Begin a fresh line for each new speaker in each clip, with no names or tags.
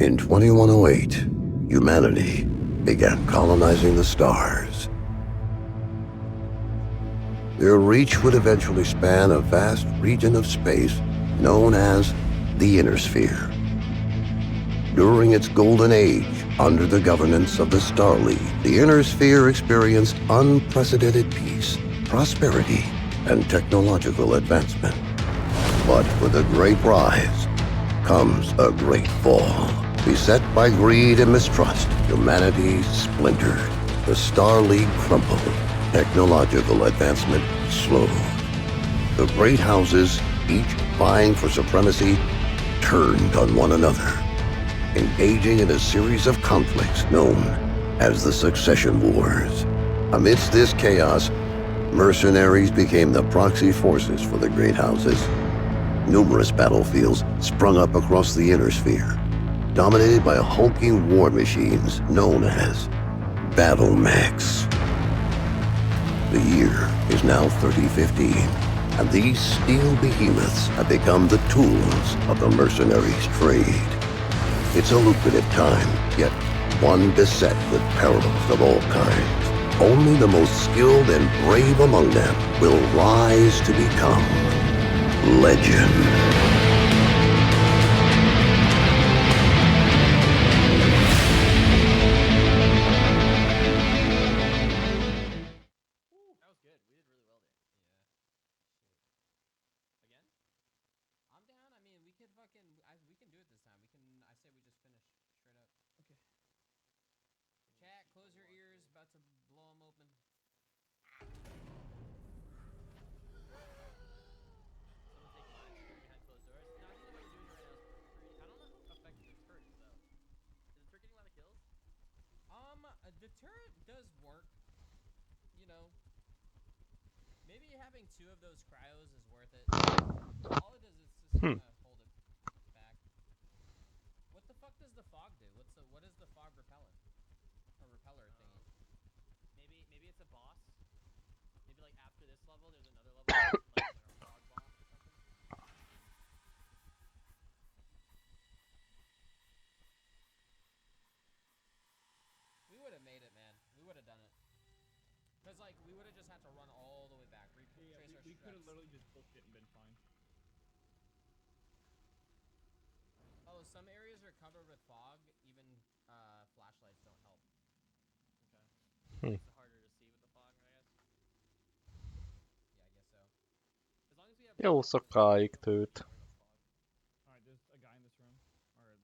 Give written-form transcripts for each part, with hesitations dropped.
In 2108, humanity began colonizing the stars. Their reach would eventually span a vast region of space known as the Inner Sphere. During its golden age, under the governance of the Star League, the Inner Sphere experienced unprecedented peace, prosperity, and technological advancement. But with a great rise comes a great fall. Beset by greed and mistrust, humanity splintered. The Star League crumbled. Technological advancement slowed. The great houses, each vying for supremacy, turned on one another, engaging in a series of conflicts known as the Succession Wars. Amidst this chaos, mercenaries became the proxy forces for the great houses. Numerous battlefields sprung up across the Inner Sphere, dominated by hulking war machines known as battle mechs. The year is now 3015, and these steel behemoths have become the tools of the mercenaries' trade. It's a lucrative time, yet one beset with perils of all kinds. Only the most skilled and brave among them will rise to become legend.
The turret does work, you know. Maybe having 2 of those cryos is worth it. All it does is just hold it back. What the fuck does the fog do? What is the fog repellent? Or repeller thingy?
Maybe it's a boss. Maybe like after this level, there's another level like a fog boss or something.
We would have made it, man. We would have done it. Because, like, we would have just had to run all the way back.
We could have literally just booked it and been fine.
Oh, some areas are covered with fog. Even flashlights don't help.
Okay. It's harder to see with the fog, I guess.
Yeah, I guess so.
As long as we have
Jó sokáig tőt.
Alright, there's a guy in this room. Or,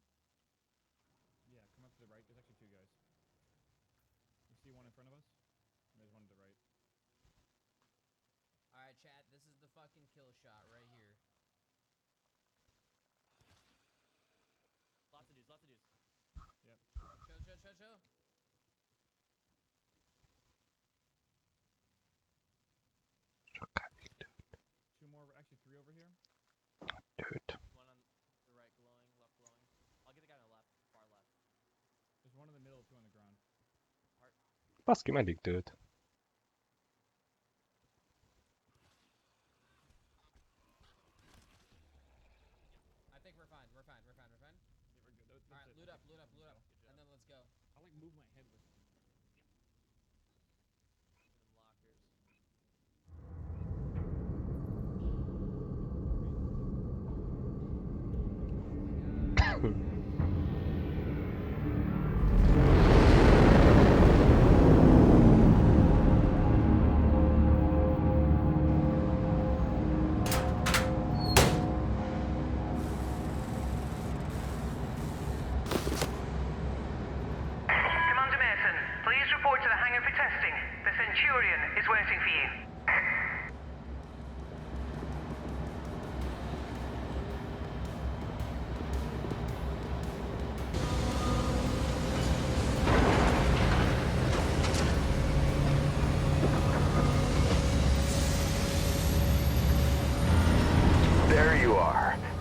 yeah, come up to the right. There's actually 2 guys. You see one in front of us? And there's one to the right.
Alright, chat. This is the fucking kill shot right here.
Lots of dudes, lots of dudes.
Yep.
Show.
Sokáig tőt.
2 more, actually 3 over here.
Tőt.
One on the right glowing, left glowing. I'll get the guy on the left, far left.
There's one in the middle, 2 on the ground.
Baszki, meddig tőt?
I think we're fine.
Yeah, we're good.
Alright, loot up. And then let's go.
I like move my head with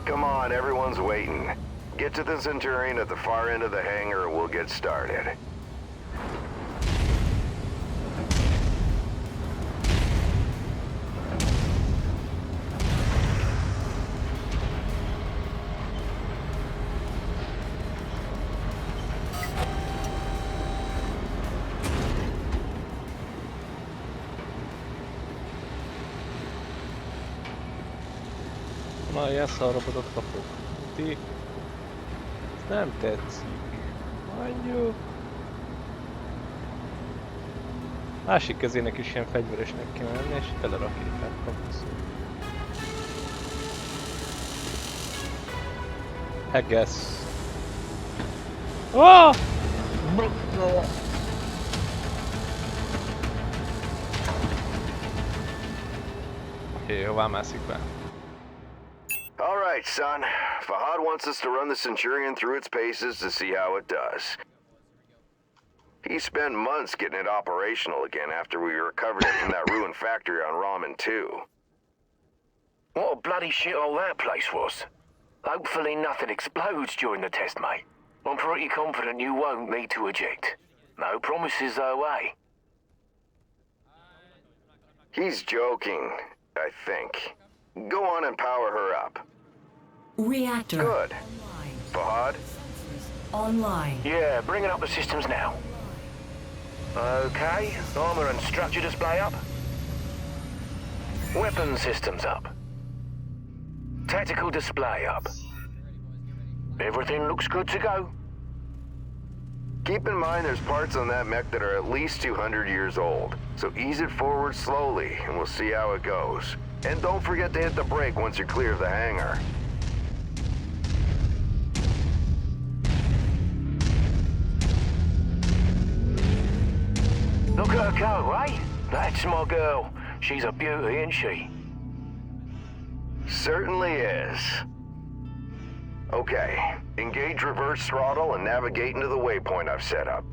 Them lockers.
Everyone's waiting. Get to the Centurion at the far end of the hangar and we'll get started.
Na, ilyen szarrobotot kapok. Ti? Ez nem tetszik. Mondjuk. Másik kezének is ilyen fegyveresnek kell lenni, és tele rakétát kapsz. Egész. Oh! Oké, hová mászik be?
All right, son. Fahad wants us to run the Centurion through its paces to see how it does. He spent months getting it operational again after we recovered it from that ruined factory on Ramen 2.
What a bloody shithole that place was. Hopefully nothing explodes during the test, mate. I'm pretty confident you won't need to eject. No promises though, eh?
He's joking, I think. Go on and power her up.
Reactor
Good. Fahad?
online.
Yeah, bringing up the systems now. Okay, armor and structure display up. Weapon systems up. Tactical display up. Everything looks good to go.
Keep in mind there's parts on that mech that are at least 200 years old, so ease it forward slowly and we'll see how it goes. And don't forget to hit the brake once you're clear of the hangar.
Look at her go, eh? That's my girl. She's a beauty, isn't she?
Certainly is. Okay, engage reverse throttle and navigate into the waypoint I've set up.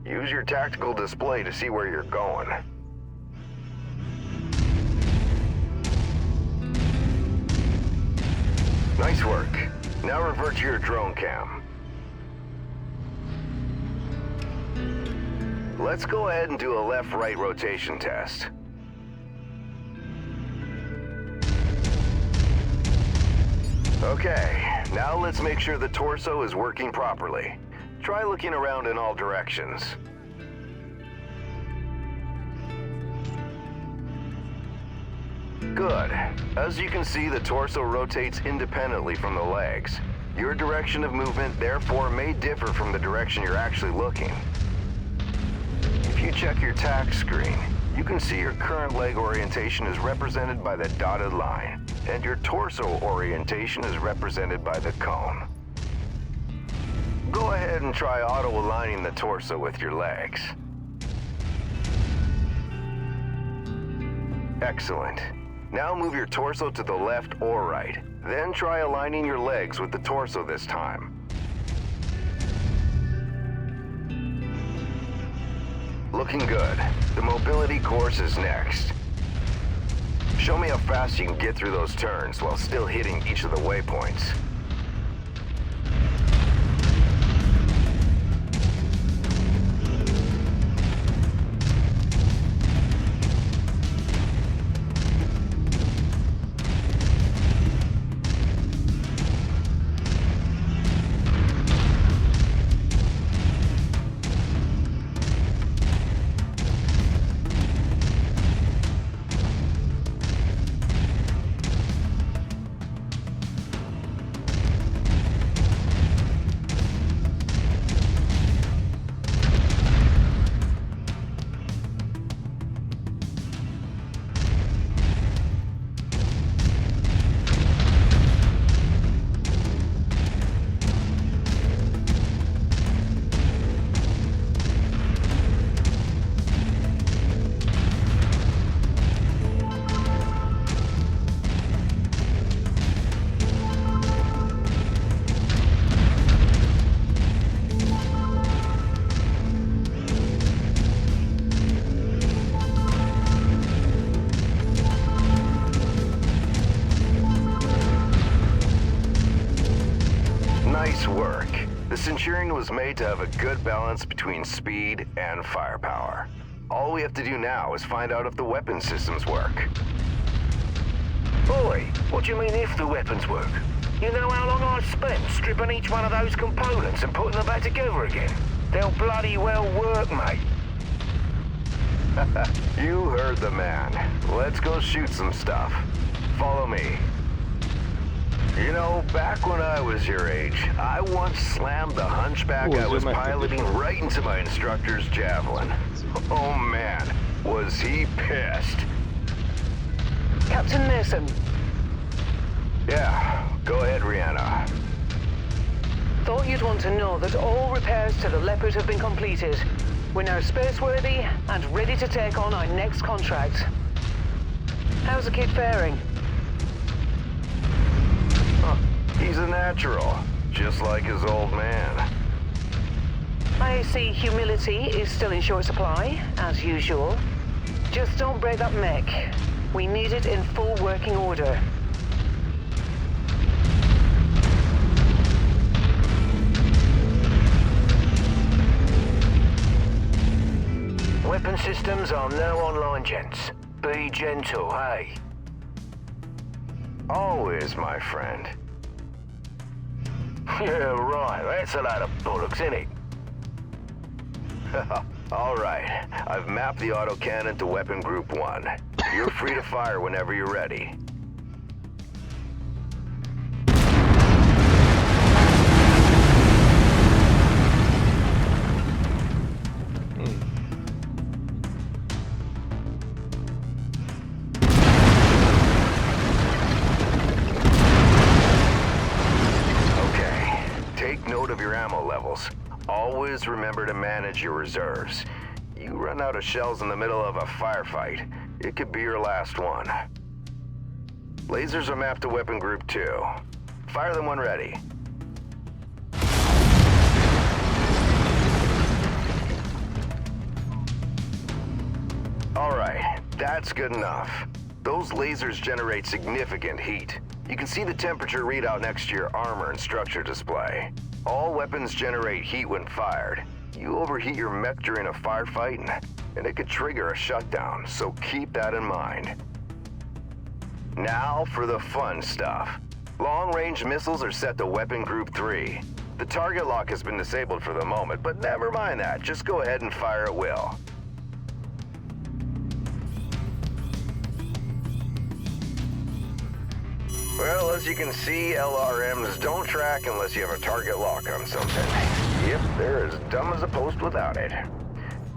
Use your tactical display to see where you're going. Nice work. Now revert to your drone cam. Let's go ahead and do a left-right rotation test. Okay, now let's make sure the torso is working properly. Try looking around in all directions. Good. As you can see, the torso rotates independently from the legs. Your direction of movement, therefore, may differ from the direction you're actually looking. If you check your tack screen, you can see your current leg orientation is represented by the dotted line, and your torso orientation is represented by the cone. Go ahead and try auto-aligning the torso with your legs. Excellent. Now move your torso to the left or right. Then try aligning your legs with the torso this time. Looking good. The mobility course is next. Show me how fast you can get through those turns while still hitting each of the waypoints. Nice work. The Centurion was made to have a good balance between speed and firepower. All we have to do now is find out if the weapon systems work.
Boy, what do you mean if the weapons work? You know how long I've spent stripping each one of those components and putting them back together again? They'll bloody well work, mate.
You heard the man. Let's go shoot some stuff. Follow me. You know, back when I was your age, I once slammed the hunchback I was piloting right into my instructor's javelin. Oh man, was he pissed.
Captain Mason,
Yeah, go ahead, Rihanna.
thought you'd want to know that all repairs to the Leopard have been completed. We're now spaceworthy and ready to take on our next contract. How's the kid faring?
He's a natural, just like his old man.
I see humility is still in short supply, as usual. Just don't break that mech. We need it in full working order.
Weapon systems are now online, gents. Be gentle, hey?
Always, my friend.
Yeah, right. That's a load of bollocks, innit?
All right, I've mapped the autocannon to Weapon Group 1. You're free to fire whenever you're ready. Always remember to manage your reserves. You run out of shells in the middle of a firefight, it could be your last one. Lasers are mapped to Weapon Group 2. Fire them when ready. Alright, that's good enough. Those lasers generate significant heat. You can see the temperature readout next to your armor and structure display. All weapons generate heat when fired. You overheat your mech during a firefight, and it could trigger a shutdown, so keep that in mind. Now for the fun stuff. Long-range missiles are set to Weapon Group 3. The target lock has been disabled for the moment, but never mind that. Just go ahead and fire at will. Well, as you can see, LRMs don't track unless you have a target lock on something. Yep, they're as dumb as a post without it.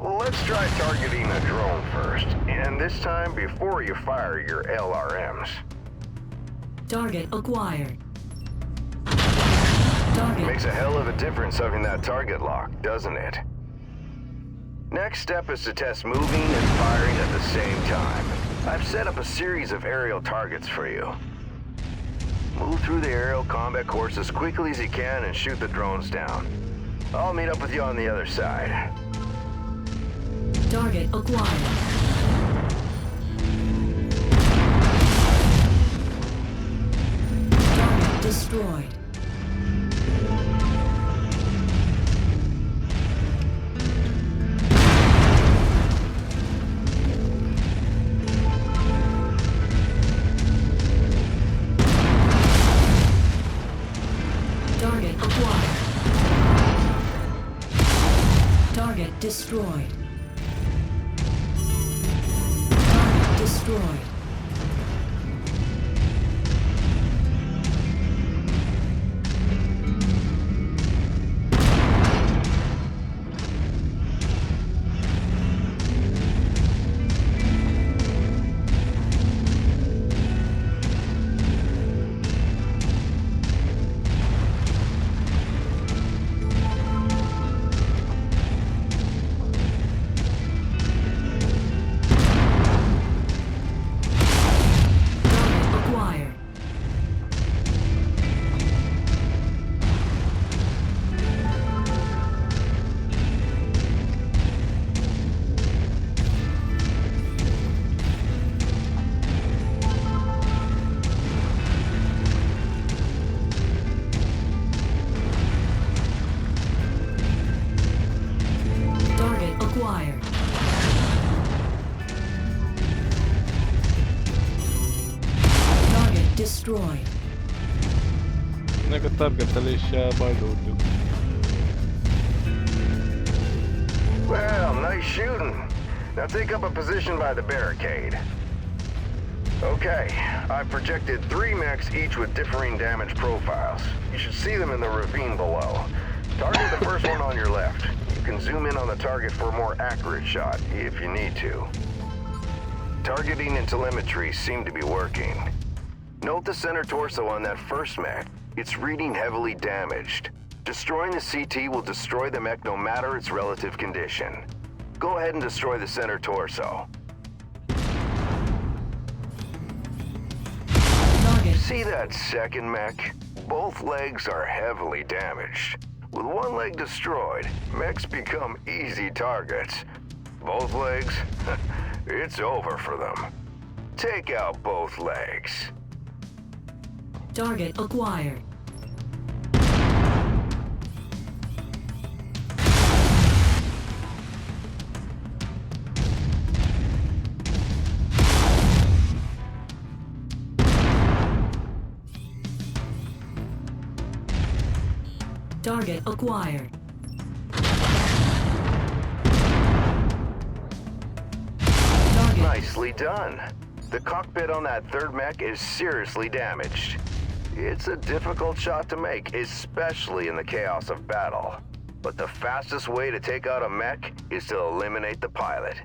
Let's try targeting a drone first, and this time before you fire your LRMs.
Target acquired. Target.
Makes a hell of a difference having that target lock, doesn't it? Next step is to test moving and firing at the same time. I've set up a series of aerial targets for you. Move through the aerial combat course as quickly as you can and shoot the drones down. I'll meet up with you on the other side.
Target acquired. Target destroyed. Target acquired. Target destroyed. Target destroyed. Destroyed.
Ennek a targeteléssel bajlódjuk.
Well, nice shooting. Now take up a position by the barricade. Okay, I've projected 3 mechs each with differing damage profiles. You should see them in the ravine below. Target the first one on your left. You can zoom in on the target for a more accurate shot, if you need to. Targeting and telemetry seem to be working. Note the center torso on that first mech. It's reading heavily damaged. Destroying the CT will destroy the mech no matter its relative condition. Go ahead and destroy the center torso. See that second mech? Both legs are heavily damaged. With one leg destroyed, mechs become easy targets. Both legs? It's over for them. Take out both legs.
Target acquired. Target acquired. Target.
Nicely done. The cockpit on that third mech is seriously damaged. It's a difficult shot to make, especially in the chaos of battle. But the fastest way to take out a mech is to eliminate the pilot.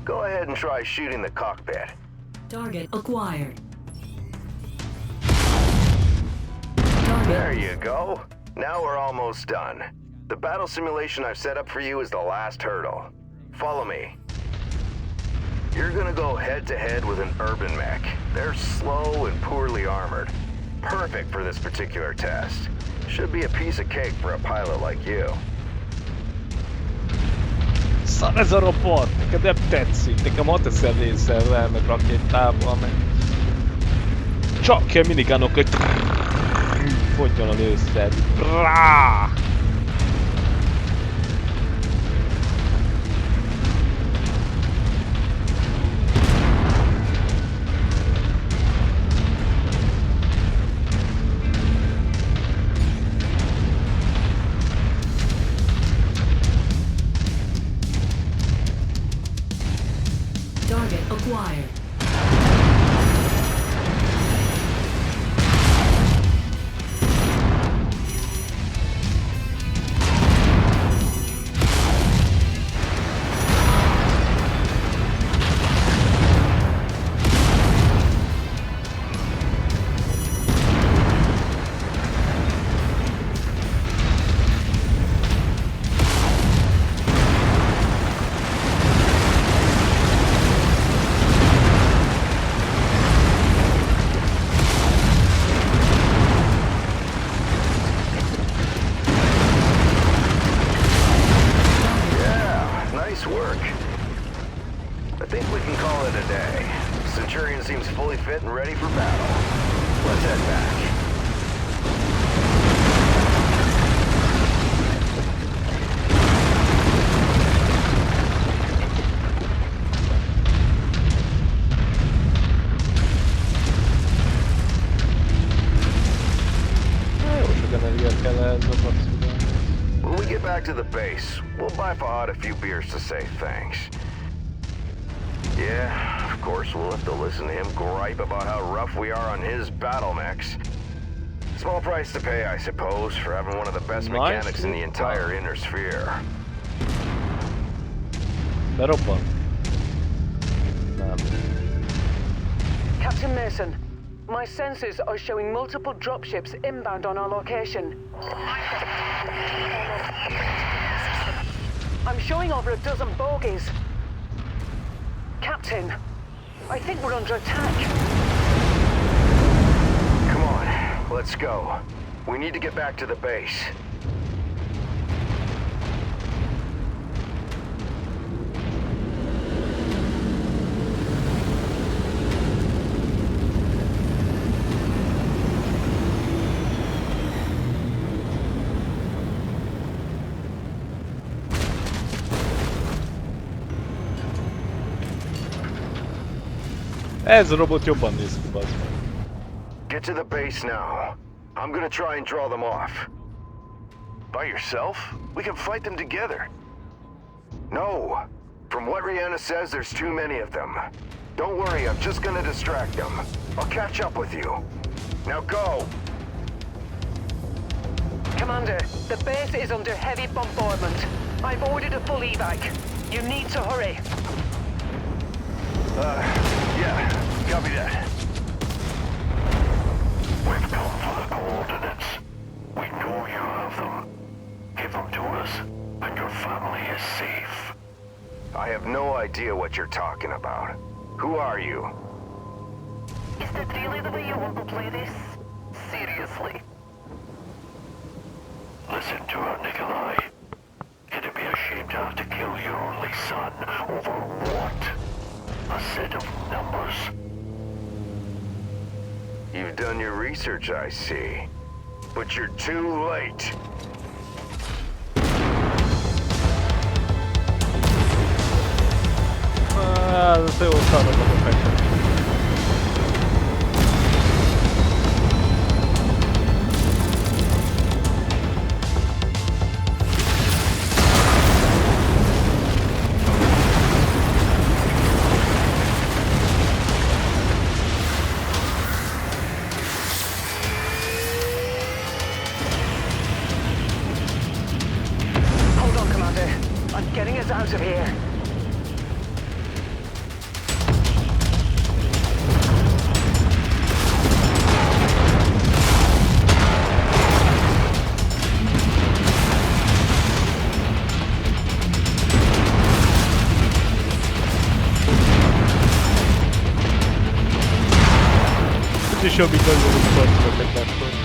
Go ahead and try shooting the cockpit.
Target acquired.
There you go. Now we're almost done. The battle simulation I've set up for you is the last hurdle. Follow me. You're gonna go head-to-head with an urban mech. They're slow and poorly armored. Perfect for this particular test. Should be a piece of cake for a pilot like you.
Szar ez a robot! Neked nem tetszik. Nekem hat ezer lézerrel, meg rakétával, meg... Csak kell minigunok, hogy... Fogjon a lőszer. Brrrá!
Target acquired.
When we get back to the base, we'll buy Fahad a few beers to say thanks. Yeah, of course we'll have to listen to him gripe about how rough we are on his battle mechs. Small price to pay, I suppose, for having one of the best mechanics in the entire inner sphere.
Berobban.
Captain Mason, my sensors are showing multiple dropships inbound on our location. I'm showing over a dozen bogies. Captain, I think we're under attack.
Come on, let's go. We need to get back to the base.
Ez a robot jobban néz ki, bazd meg.
Get to the base now. I'm gonna try and draw them off. By yourself? We can fight them together. No. From what Rihanna says, there's too many of them. Don't worry, I'm just gonna distract them. I'll catch up with you. Now go!
Commander, the base is under heavy bombardment. I've ordered a full evac. You need to hurry.
Yeah, copy that.
We've come for the coordinates. We know you have them. Give them to us, and your family is safe.
I have no idea what you're talking about. Who are you?
Is that really the way you want to play this? Seriously?
Listen to her, Nikolai. It'd be a shame to have to kill your only son over what? A set of numbers.
You've done your research, I see. But you're too late.
To jó szarnak a fektet.
Hold on, Commander. I'm getting us out of here.
Is jobb, mint az úr akkor.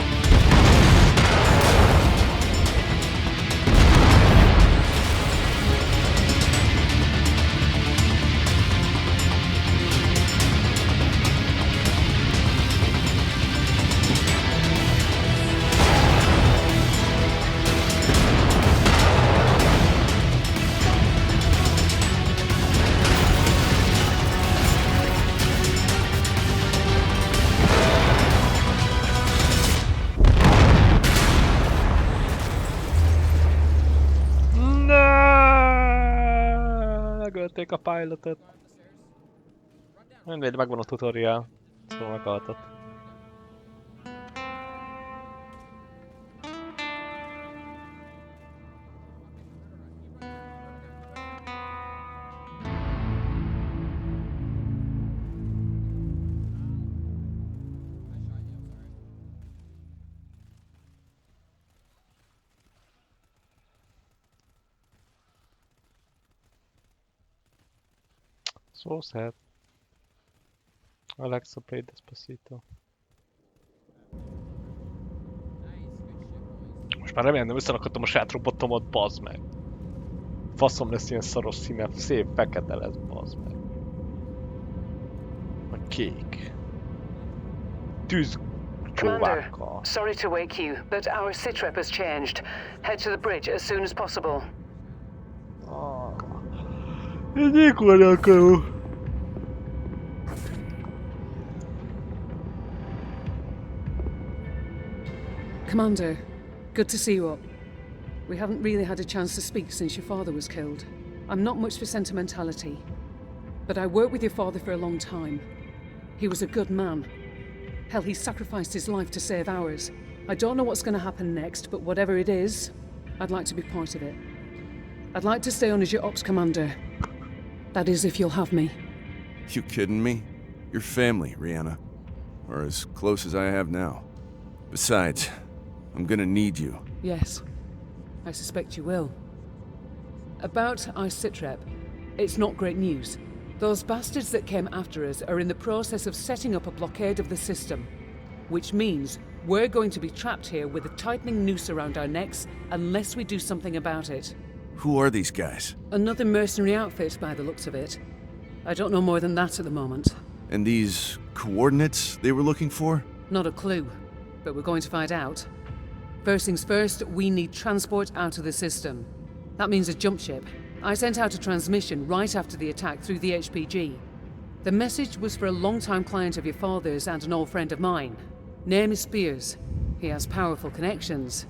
Megölték a pilotot. Mindegy, megvan a tutorial. Szóval meghaltott. So sad. Alexa, play Despacito. Most már remélem nem összerakadtam a saját robotomat, bazd meg. Faszom lesz ilyen szaros színe, szép fekete lesz, bazd meg. A kék. Tűz csóvákkal.
Sorry to wake you, but our sitrep has changed. Head to the bridge as soon as possible.
Ez mikor akaró?
Commander, good to see you up. We haven't really had a chance to speak since your father was killed. I'm not much for sentimentality, but I worked with your father for a long time. He was a good man. Hell, he sacrificed his life to save ours. I don't know what's going to happen next, but whatever it is, I'd like to be part of it. I'd like to stay on as your ops commander. That is, if you'll have me.
You kidding me? You're family, Rihanna. Or as close as I have now. Besides, I'm gonna need you.
Yes, I suspect you will. About our sitrep, it's not great news. Those bastards that came after us are in the process of setting up a blockade of the system, which means we're going to be trapped here with a tightening noose around our necks unless we do something about it.
Who are these guys?
Another mercenary outfit by the looks of it. I don't know more than that at the moment.
And these coordinates they were looking for?
Not a clue, but we're going to find out. First things first, we need transport out of the system. That means a jump ship. I sent out a transmission right after the attack through the HPG. The message was for a long-time client of your father's and an old friend of mine. Name is Spears. He has powerful connections.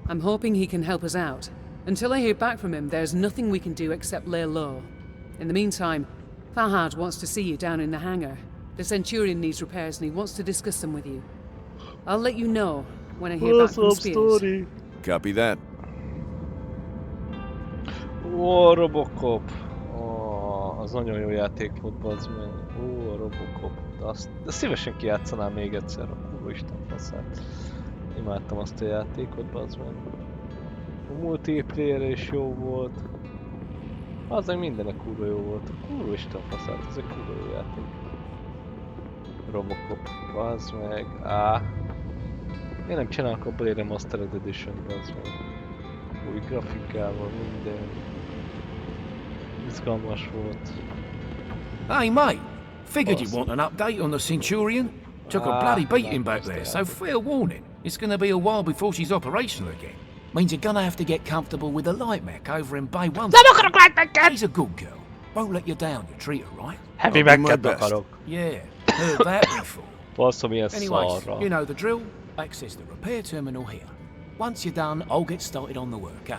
I'm hoping he can help us out. Until I hear back from him, there's nothing we can do except lay low. In the meantime, Fahad wants to see you down in the hangar. The Centurion needs repairs and he wants to discuss them with you. I'll let you know when I hear back from Spears.
Copy that.
Ó, Robocop. Ó, az nagyon jó játék volt, bazd meg. Ó, Robocop. De szívesen kijátszanám még egyszer, a kurva isten faszát. Imádtam azt a játékot, bazd meg. A multiplayer is jó volt. Az meg mindenek kurva jó volt. A kurva isten faszát, ez egy kurva jó játék. Robocop, bazd meg. Én nem csinálok abból egy Remastered Edition, bazd meg. Új grafikával, minden. Izgalmas volt.
Hey mate, figured you'd want an update on the Centurion. Took a bloody beating back there, so fair warning. It's gonna be a while before she's operational again. Means you're gonna have to get comfortable with the light mech over in Bay 1.
Nem akarok light mech-et!
She's a good girl. Won't let you down, you treat her right.
Heavy mech-et akarok.
Yeah, heard that before.
Basszom, ilyen
Anyways,
szarra.
you know the drill. Access the repair terminal here. Once you're done, I'll get started on the work, eh?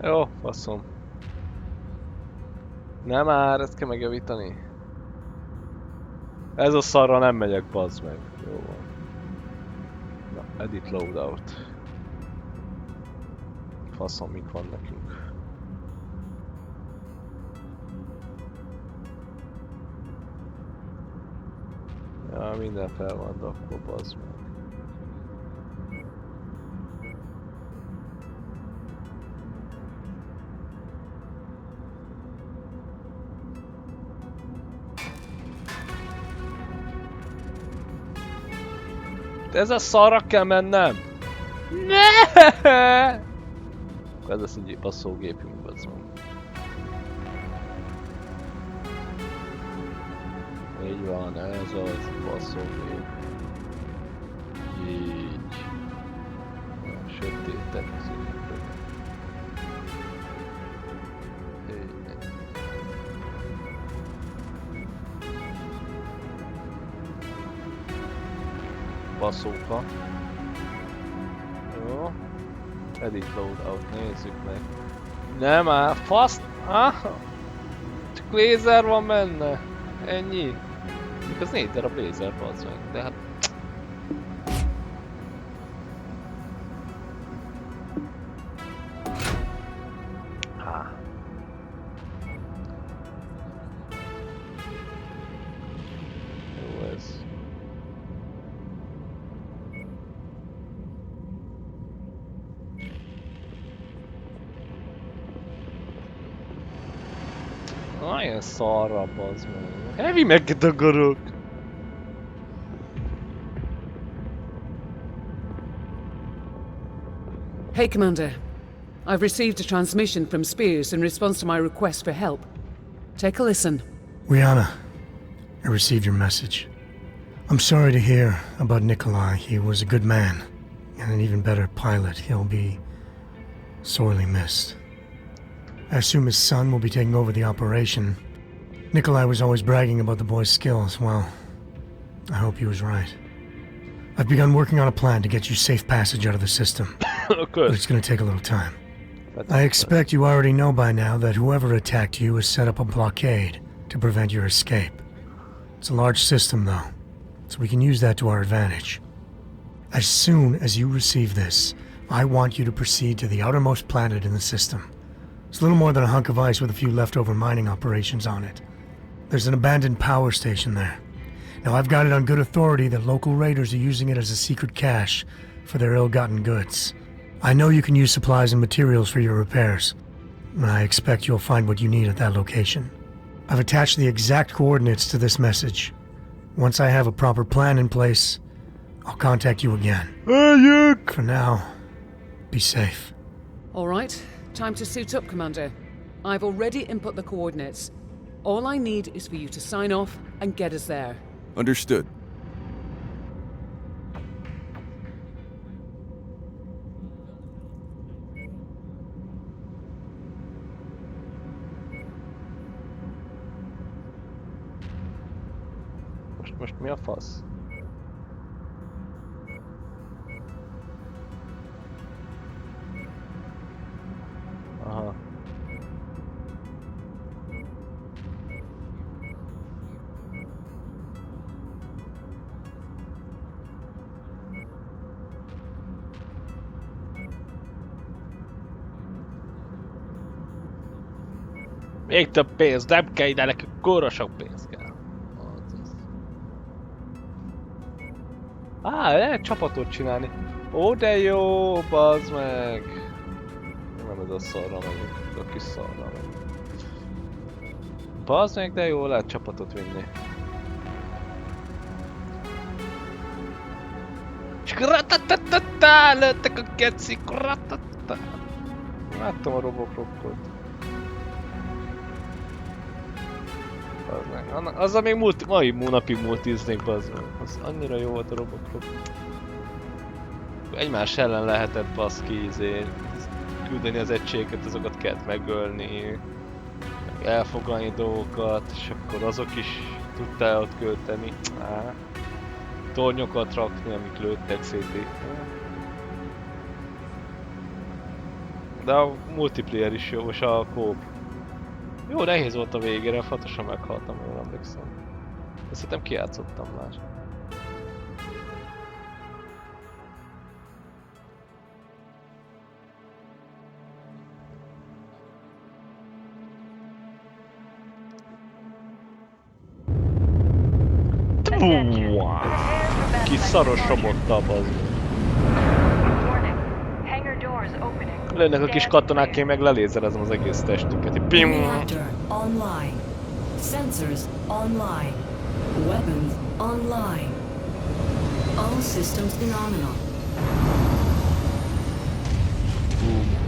Jó, faszom. Nem már, ezt kell megjavítani. Ez a szarra nem megyek, bazd meg. Jó van. Na, edit loadout. Faszom, mik van nekünk. Ja, minden fel van, de akkor bazd meg. Ez a szarra kell mennem? Ne! Ez lesz egy basszógépünk, bazzom. Így van, ez az basszógép. Így. Sötétek színűleg. Így. Basszóka. Jó. Edit loadout, nézzük meg. Nem áll, fasz! Csak lézer van benne. Ennyi. Még az 4 darab lézer, bazd meg, de hát... Jó ez. Ilyen szarra, bazd meg. Heavy meg akarok.
Hey, Commander. I've received a transmission from Spears in response to my request for help. Take a listen.
Rihanna, I received your message. I'm sorry to hear about Nikolai. He was a good man, and an even better pilot. He'll be sorely missed. I assume his son will be taking over the operation. Nikolai was always bragging about the boy's skills. Well, I hope he was right. I've begun working on a plan to get you safe passage out of the system. But it's going to take a little time. I expect you already know by now that whoever attacked you has set up a blockade to prevent your escape. It's a large system, though, so we can use that to our advantage. As soon as you receive this, I want you to proceed to the outermost planet in the system. It's little more than a hunk of ice with a few leftover mining operations on it. There's an abandoned power station there. Now, I've got it on good authority that local raiders are using it as a secret cache for their ill-gotten goods. I know you can use supplies and materials for your repairs, and I expect you'll find what you need at that location. I've attached the exact coordinates to this message. Once I have a proper plan in place, I'll contact you again. For now, be safe.
All right, time to suit up, Commander. I've already input the coordinates. All I need is for you to sign off and get us there.
Understood.
Most mi a fasz? Aha. Még több pénz, nem kell ide, nekünk kurva sok pénz kell. Lehet csapatot csinálni. Ó, de jó, bazd meg. Nem ez a szarra megyünk, ez a kis szarra megyünk. Bazd meg, de jó, lehet csapatot vinni. Skratatatata, lőttek a keci, kratatata. Láttam a robokrokkot. Azzal még mai napig multiznék, bazd meg. Az annyira jó volt a robokrok. Egymás ellen lehetett baszki, küldeni az egységeket, azokat kellett megölni, meg elfoglalni dolgokat, és akkor azok is tudtál ott költeni. Tornyokat rakni, amik lőttek szét. De a multiplayer is jó, és a co-op. Jó, nehéz volt a végére, fatosan meghaltam, jól emlékszem. Ezt szerintem kijátszottam már. Kis szaros robottal, bazd. Lőnek a kis katonák, én meg lelézerezem az egész testüket.
Reactor online. Sensors online. Weapons online. All systems phenomenal.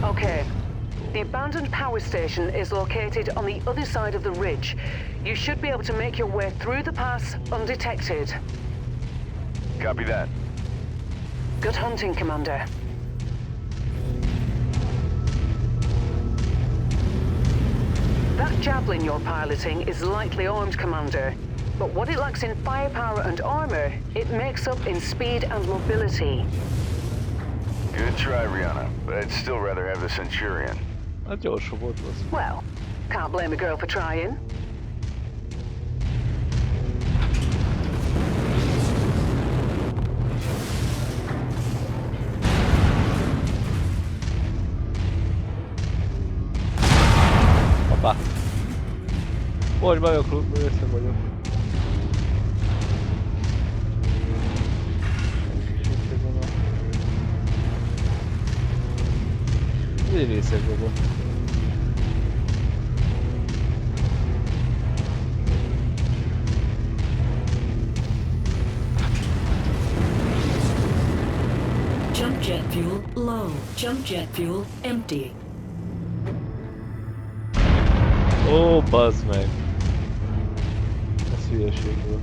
Okay. The abandoned power station is located on the other side of the ridge. You should be able to make your way through the pass undetected.
Copy that.
Good hunting, Commander. That javelin you're piloting is lightly armed, Commander. But what it lacks in firepower and armor, it makes up in speed and mobility.
Good try, Rihanna, but I'd still rather have the Centurion.
Hát gyorsabb volt az.
Well, can't blame a girl for trying.
Hoppá. Hogy vagyok, össze vagyok. Mi részek vagyok?
Jump jet fuel low. Jump jet fuel empty.
Ó, bazd meg! Ez hülyeség volt.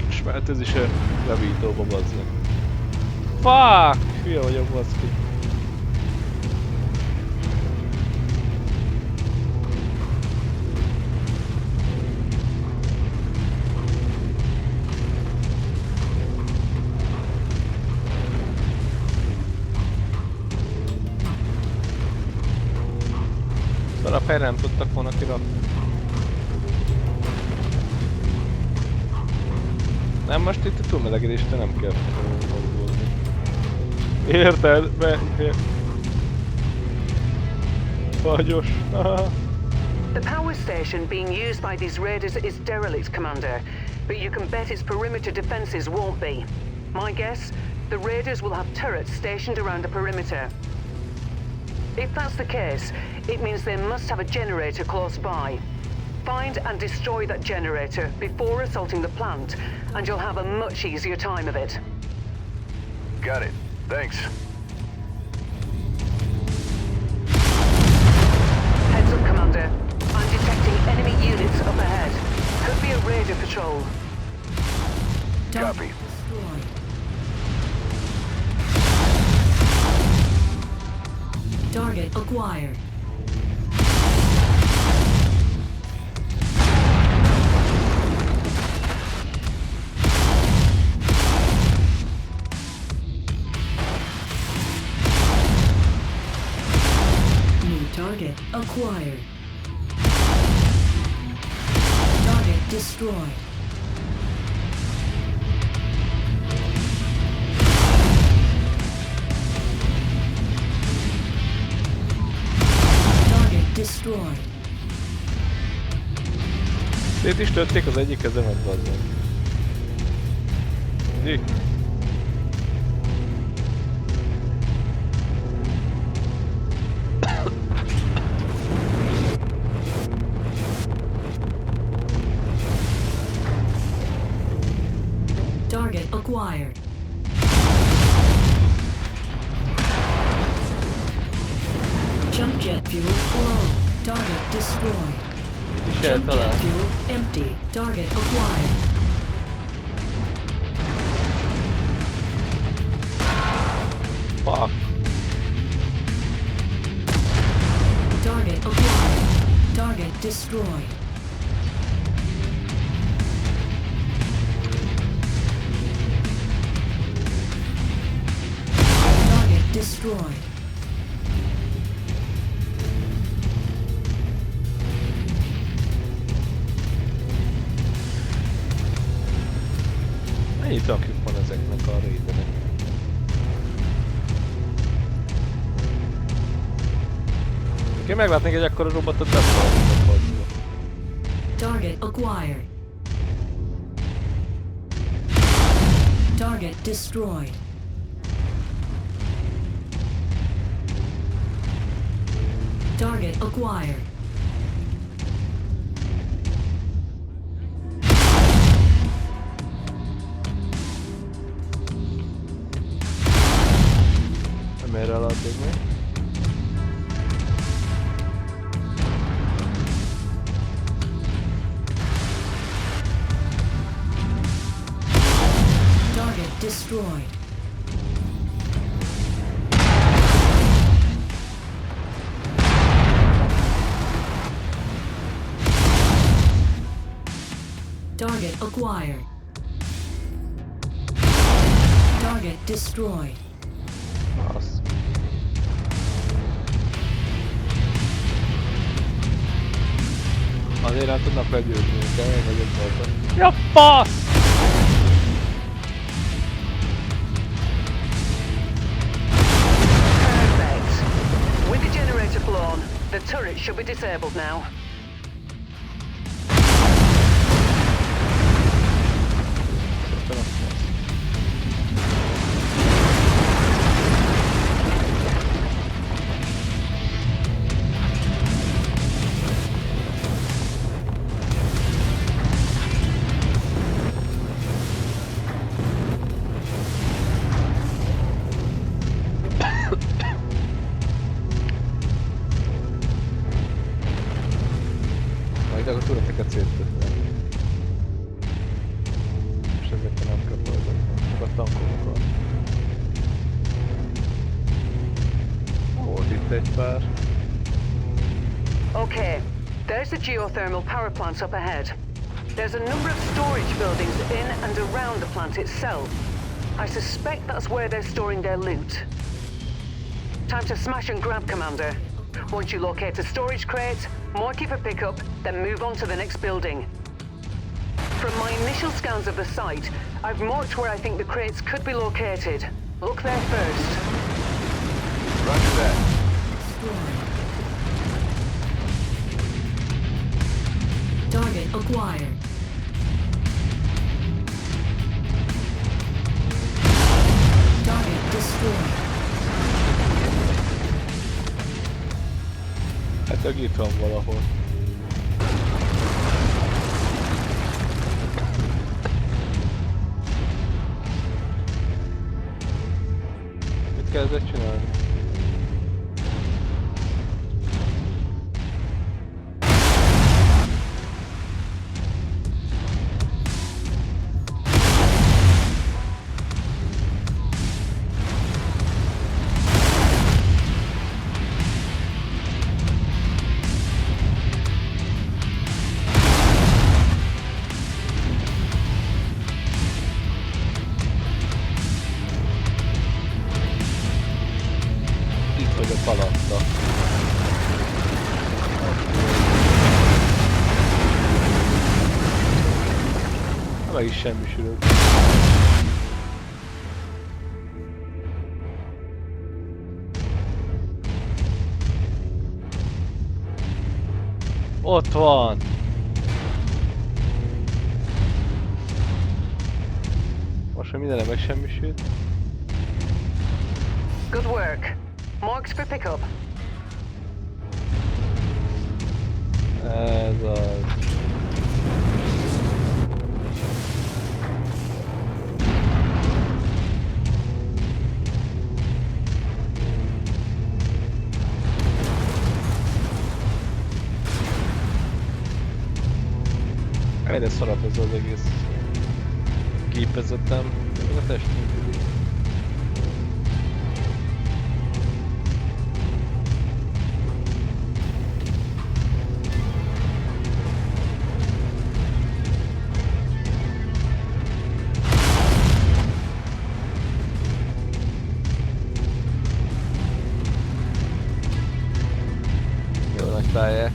És mert ez is a levítóba, bazd meg. Fuck! Hülye vagyok, baszki. A fejre nem tudtak volna kirakni. Nem, most itt a túlmelegedésre nem kell aggódni. Érted? Fagyos.
The power station being used by these raiders is derelict, Commander, but you can bet its perimeter defenses won't be. My guess, the raiders will have turrets stationed around the perimeter. If that's the case, it means they must have a generator close by. Find and destroy that generator before assaulting the plant, and you'll have a much easier time of it.
Got it. Thanks.
Heads up, Commander. I'm detecting enemy units up ahead. Could be a raider patrol.
Copy.
Target acquired. New target acquired. Target destroyed. Destroyed.
Szét is törték az egyik kezemet, bazzeg. Mindig?
Target acquired. Jump jet fuel low. Target destroyed. Jump jet fuel empty. Target acquired.
Fuck.
Target acquired. Target destroyed. Target destroyed.
Mennyi takjuk van ezeknek a raidenek? Én meglátnék egy akkora robotot, nem tudom.
Target acquired. Target destroyed. Target acquired.
Merre alatt még?
Target destroyed. Target acquired. Target destroyed.
Az. Azért nem tudnak legyőzni, de még nagyobb voltam. Ja, fasz!
Perfect. With the generator blown, the turret should be disabled now.
A tudateket széttettem. És ezekkel nem kell folytatni. Csak a tankokkal. Volt itt egy pár.
Okay, there's the geothermal power plant up ahead. There's a number of storage buildings in and around the plant itself. I suspect that's where they're storing their loot. Time to smash and grab, Commander. Once you locate a storage crate, mark it for pickup, then move on to the next building. From my initial scans of the site, I've marked where I think the crates could be located. Look there first.
Roger that.
Target acquired. Target destroyed.
Hát itt van valahol. Mit kell ezzel csinálni? alatta. Meg is semmisülök. Ott van! Most már mindenre megsemmisült.
Good work. Marks for pickup.
Ez az. Egyre szarabb ez az egész gépezetem, a testünk ülik. Jó nagy pályák,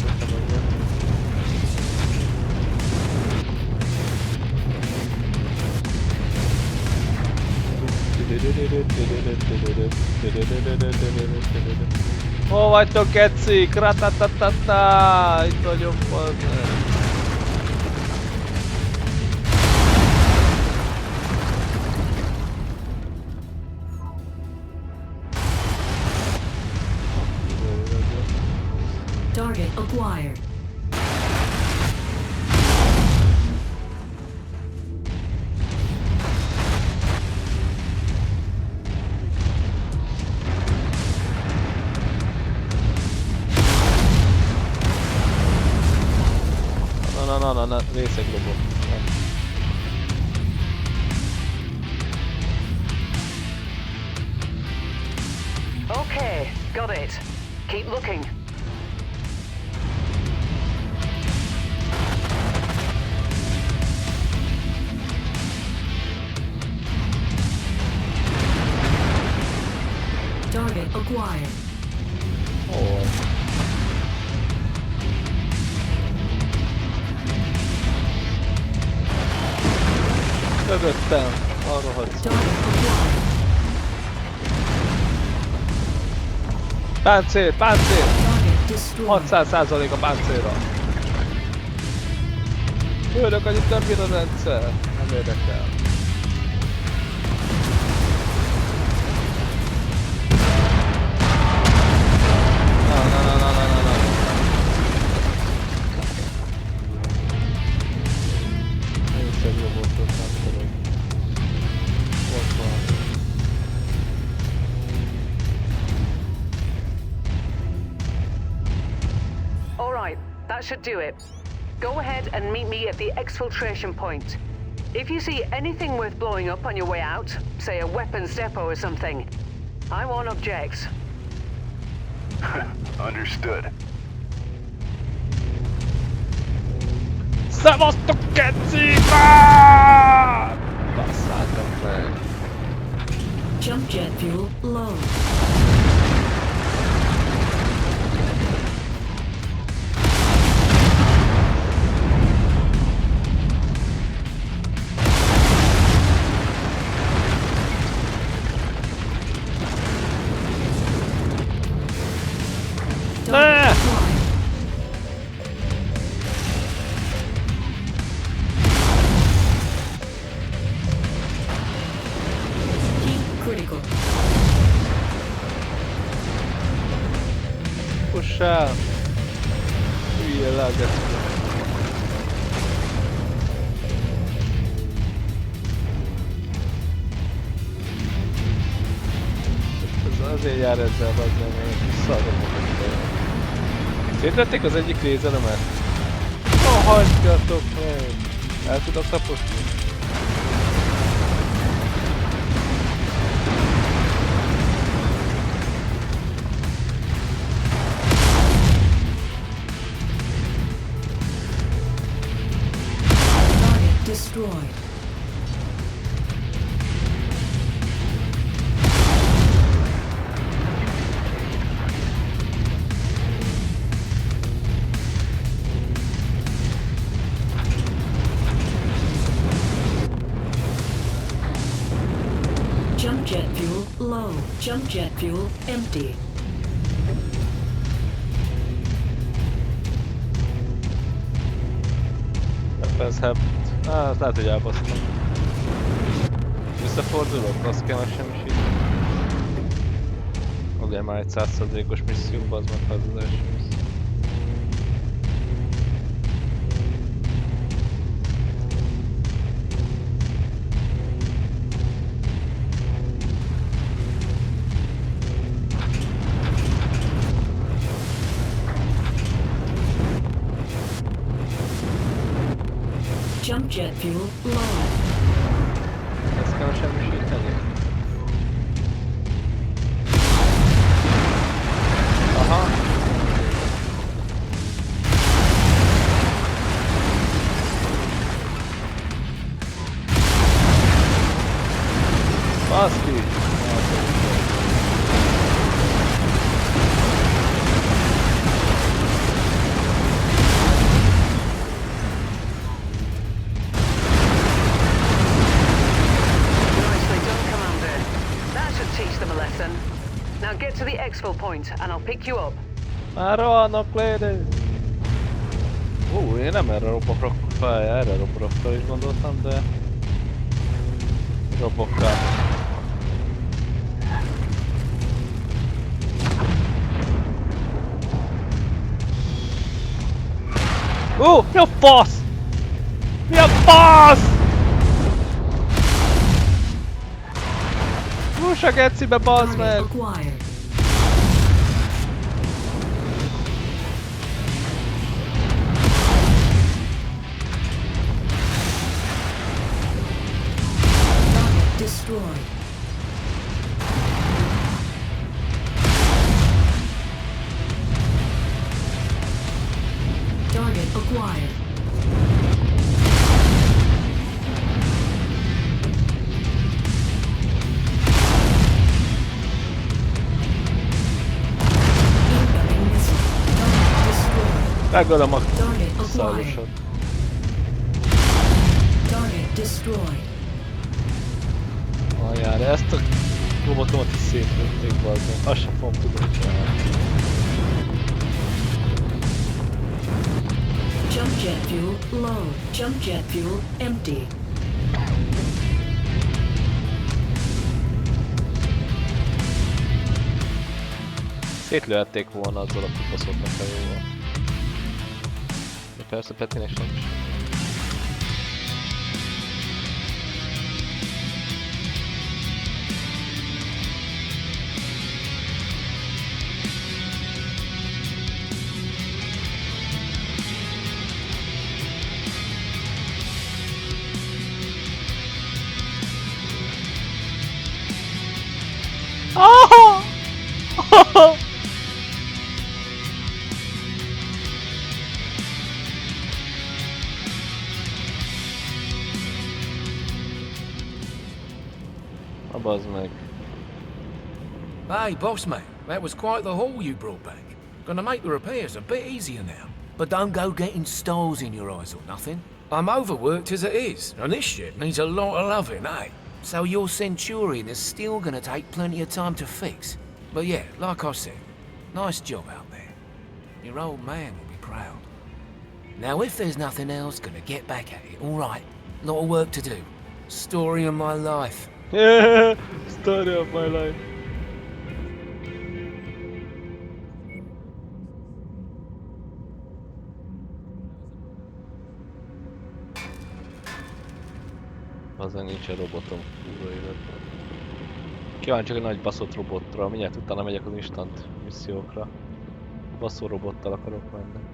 hol vagytok, kecik? Ratatatata! Itt vagyok, bazd.
Target acquired.
Na, részeg robot.
Okay, got it. Keep looking.
Target acquired.
Oh. Mögöttem, arra hadsz. Páncél, páncél! 600% a páncélra. Főnök, annyit nem bír a rendszer. Nem érdekel. Na. Részeg robotot nem tudok. Ott van.
Alright, that should do it. Go ahead and meet me at the exfiltration point. If you see anything worth blowing up on your way out, say a weapons depot or something, I won't object.
Understood.
Szevasztok, kecik! Basszátok meg!
Jump jet fuel low.
Ne!
Critical.
Pussál! Hülye lágetni. Azért jár ezzel, bazdmeg, mert szarromokat. Szétvették az egyik lézeremet? Hagyjatok meg! El tudok taposni?
Target destroyed. Jump jet fuel empty.
Repezhet. Hát lehet, hogy elbasztam. Visszafordulok, azt kell megsemmisíteni. Ugye már egy 100%-os misszióban az meg az első misszió.
Jump jet fuel low.
Ezt kell semmisíteni. Aha. Baszki!
Now get to the exfil point and I'll pick you up.
Már rohanok léde! Én nem erre robok fel, erre robok fel is gondoltam, de... Robok rá. Mi a fasz? Mi a fasz? Húss a gecibe, bazd meg!
Destroyed. Target acquired. Incoming missile. Target destroyed.
Megölöm a
Target acquired.
szarosot.
Target destroyed.
Aljára, ezt a robotomat is szétlőtték, bazd meg. Azt sem fogom tudni csinálni.
Jump jet fuel low. Jump jet fuel empty.
Szétlőhették volna azzal a kupaszot a fejóval. De persze Petinek sem is. Bazd meg.
Hey, boss man, that was quite the haul you brought back. Gonna make the repairs a bit easier now. But don't go getting stars in your eyes or nothing. I'm overworked as it is, and this shit needs a lot of loving, eh? So your Centurion is still gonna take plenty of time to fix. But yeah, like I said, nice job out there. Your old man will be proud. Now if there's nothing else, gonna get back at it, alright? Lot of work to do. Story of my life.
Yeah, story of my life. Azon nincs egy robotom, kurva életben. Kíváncsiak egy nagy baszott robotra, mindjárt utána megyek az instant missziókra. Baszó robottal akarok menni.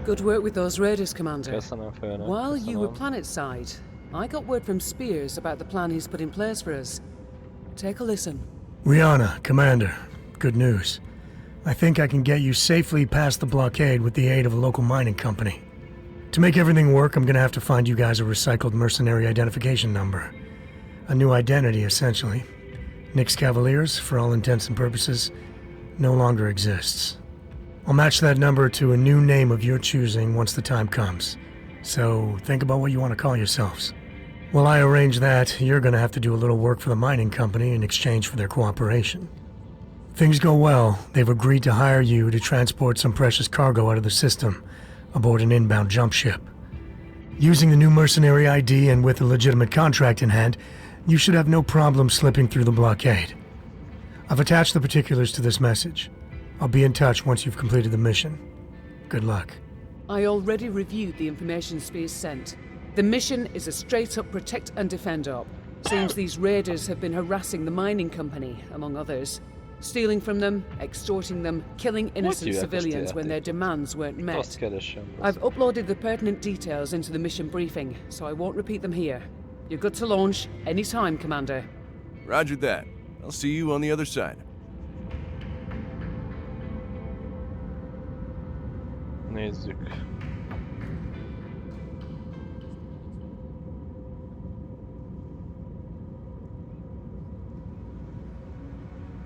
Good work with those raiders, Commander.
Köszönöm, főnök.
While you were
Köszönöm.
planetside, I got word from Spears about the plan he's put in place for us. Take a listen.
Rihanna, Commander, good news. I think I can get you safely past the blockade with the aid of a local mining company. To make everything work, I'm gonna have to find you guys a recycled mercenary identification number. A new identity, essentially. Nyx Cavaliers, for all intents and purposes, no longer exists. I'll match that number to a new name of your choosing once the time comes. So, think about what you want to call yourselves. While I arrange that, you're gonna have to do a little work for the mining company in exchange for their cooperation. If things go well, they've agreed to hire you to transport some precious cargo out of the system aboard an inbound jump ship. Using the new mercenary ID and with a legitimate contract in hand, you should have no problem slipping through the blockade. I've attached the particulars to this message. I'll be in touch once you've completed the mission. Good luck.
I already reviewed the information Spears sent. The mission is a straight-up protect and defend op. Seems these raiders have been harassing the mining company, among others. Stealing from them, extorting them, killing innocent civilians when their demands weren't met. I've uploaded the pertinent details into the mission briefing, so I won't repeat them here. You're good to launch anytime, Commander.
Roger that. I'll see you on the other side.
Nézzük.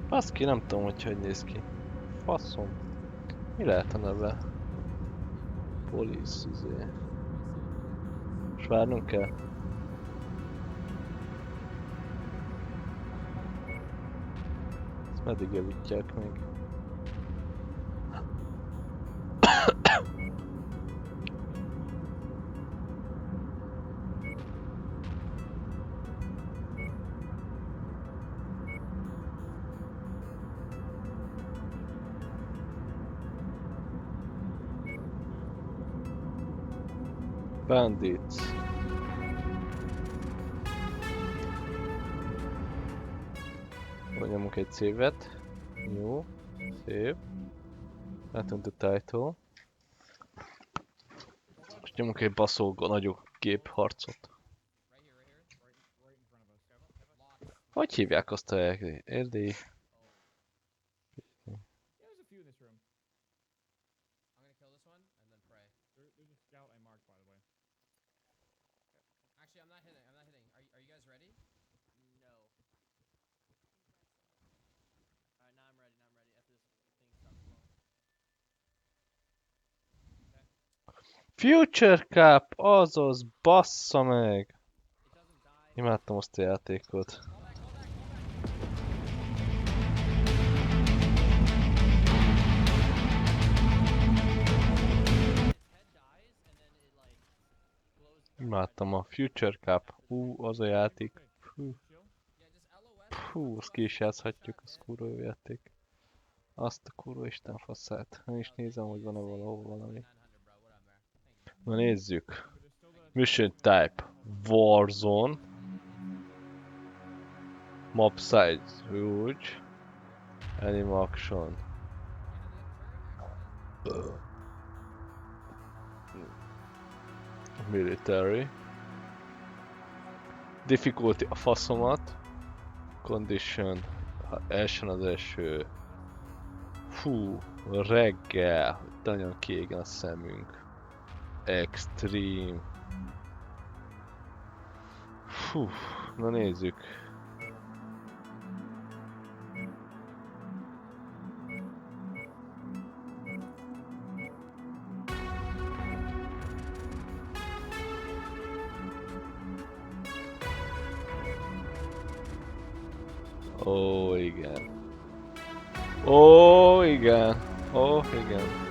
Baszki, nem tudom, hogy néz ki. Faszom. Mi lehet a neve? Police, izé. Most várnunk kell? Ezt meddig javítják még? Bandits. Nyomunk egy szévet. Jó. Szép. Látunk a title. Most nyomunk egy baszolgó nagyobb gépharcot. Hogy hívják azt a erdélyi? Future Cup, azaz, bassza meg! Imádtam azt a játékot. Imádtam a Future Cup. Az a játék. Azt ki is játszhatjuk, az kurva jó játék. Azt a kurva isten faszát. Nem is nézem, hogy van-e valahol valami. Na nézzük. Mission type. Warzone. Mob size huge. Anime action. Military. Difficulty a faszomat. Condition. Első az első. Fú, reggel. Nagyon kiégen a szemünk. Extreme. Fú, na nézzük. Ó, igen. Ó, igen. Ó, igen.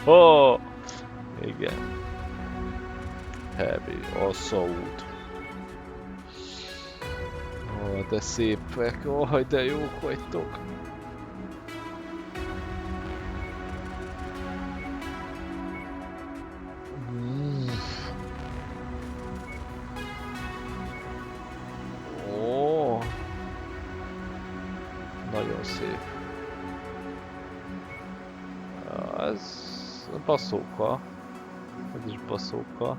Ho. Igen. Heavy, assault. Ó, de szépek, ó, de jók vagytok. Ó. Nagyon szép. Ez baszóka. Ez is baszóka.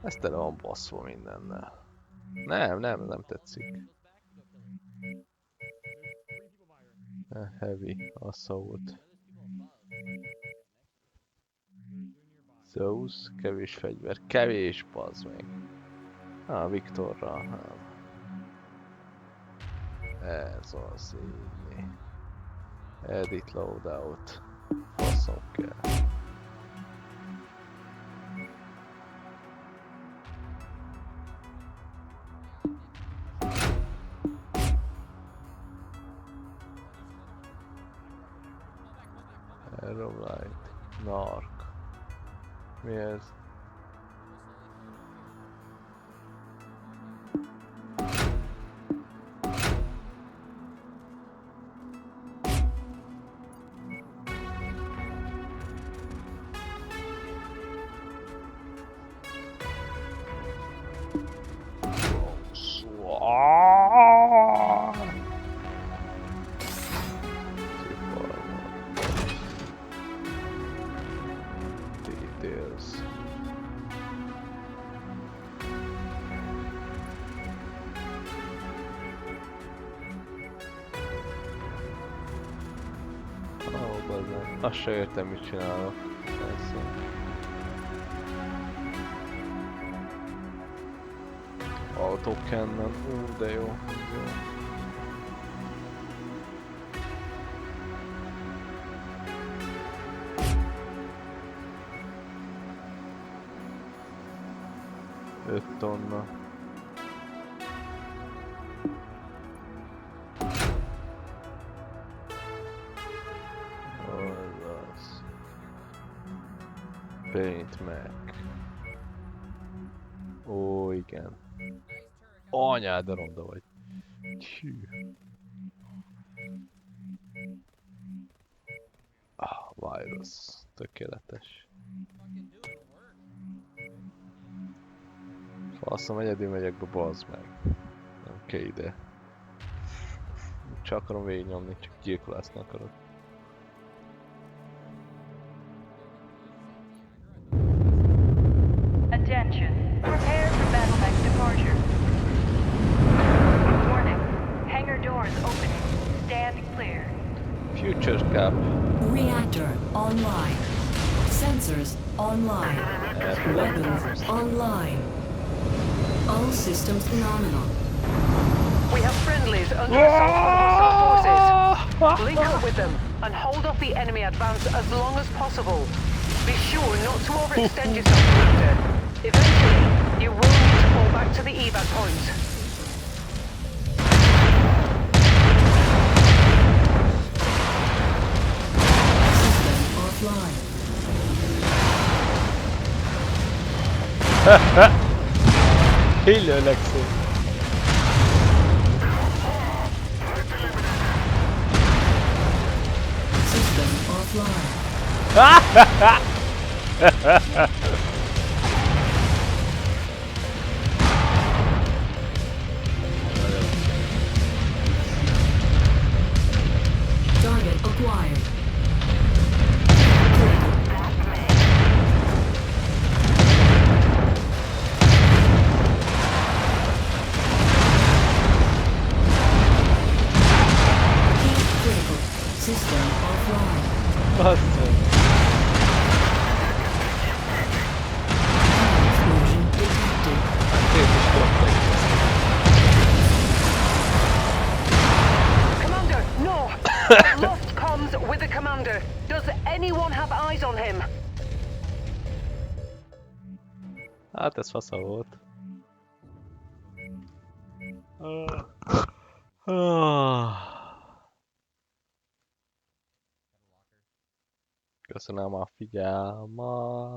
Ez tele van baszva mindennel. Nem tetszik. Heavy assault. Zeus, kevés fegyver, kevés, bazd meg. Viktorral, Ez az így. Edit loadout. Faszom kell. Aerolite. Narc. Mi ez? Details. Azt se értem, mit csinálok. Persze. Autocannon, de jó. Öt tonna. Az. Paint Mac. Ó, igen. Anyád, de ronda vagy. Hű. Virus. Tökéletes. Faszom, egyedül megyek be, bazd meg. Nem kell ide. Csak akarom végignyomni, csak gyilkolászni akarok.
Attention. Prepare for battle mech departure. Warning. Hangar doors opening. Stand clear.
Future Cap.
Reactor online. Sensors online. Weapons online. All systems nominal.
We have friendlies under assault from hostile forces. Link up with them and hold off the enemy advance as long as possible. Be sure not to overextend yourself, Commander. Eventually, you will need to fall back to the evac point.
System offline.
Hillő legszép.
System offline. Target acquired. Critical. System offline.
Basszony.
Explosion detected.
Commander, no! I've lost comms with the commander. Does anyone have eyes on him?
Hát ez fasza volt. Köszönöm a figyelmet.